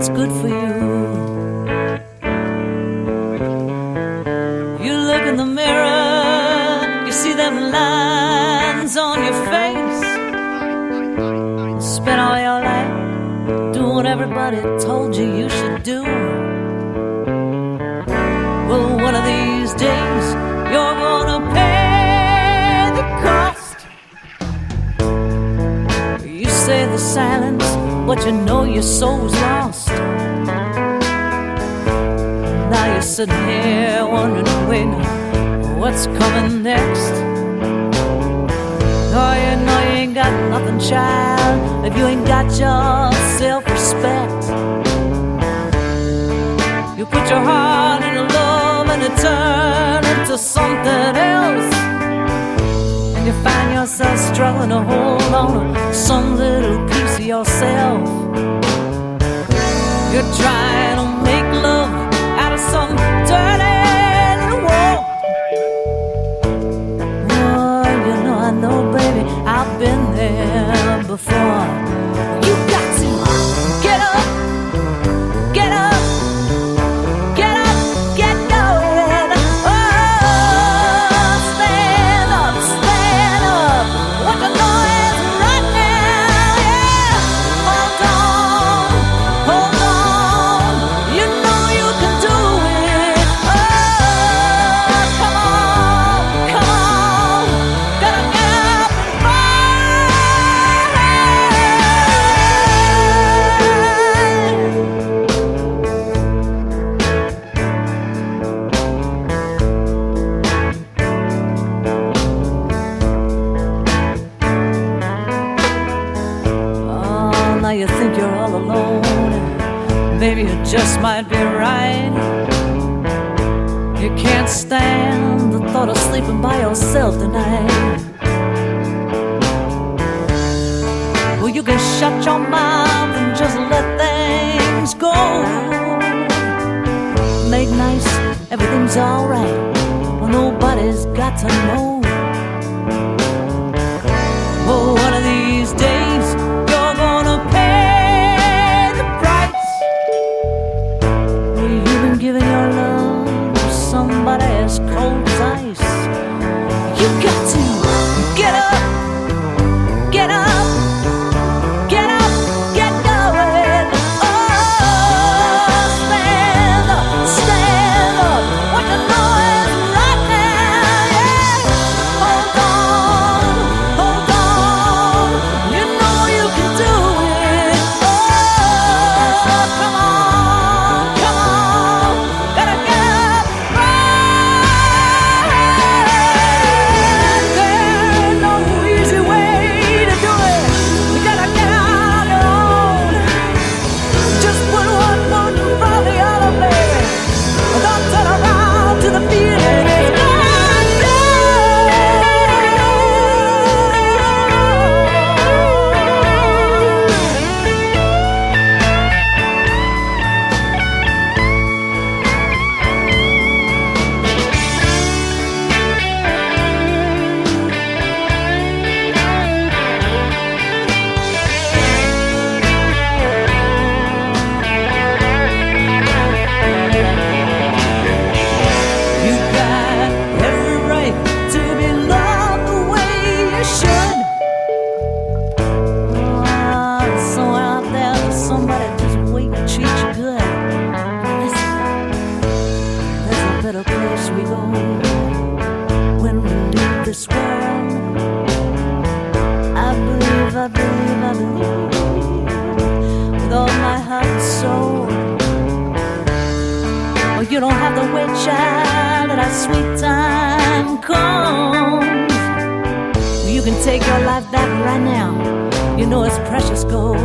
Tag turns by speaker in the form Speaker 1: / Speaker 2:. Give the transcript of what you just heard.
Speaker 1: what's good for you. You look in the mirror, you see them lines on your face. Spend all your life doing what everybody told you you should do. Well, one of these days you're gonna pay the cost. You say the silence, but you know your soul's lost. Now you're sitting here wondering, waiting, what's coming next? Oh, you know you ain't got nothing, child, if you ain't got your self-respect. You put your heart into love and it turn into something else, and you find yourself struggling to hold on to some little piece of yourself. You're trying to make love out of some dirty little wall. Oh, you know, I know, baby, I've been there before. You got to get up, get up, get up, get going. Oh, stand up, stand up. What you know is right now, yeah. Hold on, hold on. You know you can do it. Oh, come on, come on. Gotta get up and fight. Oh, now you think you're all alone. Maybe you just might be right. You can't stand the thought of sleeping by yourself tonight. Well, you can shut your mouth and just let things go. Late nights, everything's alright. Well, nobody's got to know. Oh, one of these days you're gonna pay the price. Well, you've been giving your love to somebody as cold as ice. You got to get up, get up, get up, get going. Oh, stand up, stand up. What you know is right now, yeah. Hold on, hold on. You know you can do it. Oh, come on, come on. Gotta get up, right. There's no easy way to do it. You gotta get out on your own. Just put one foot in front of the other, baby. Don't turn around to the feeling it's gone. You got every right to be loved the way you should. Oh, somewhere out there, there's somebody just waiting to treat you good. Listen, there's a better place we go when we leave this world. I believe, I believe, I believe with all my heart and soul. Oh, you don't have to wait, child, till that sweet time comes. You can take your life back right now. You know it's precious gold.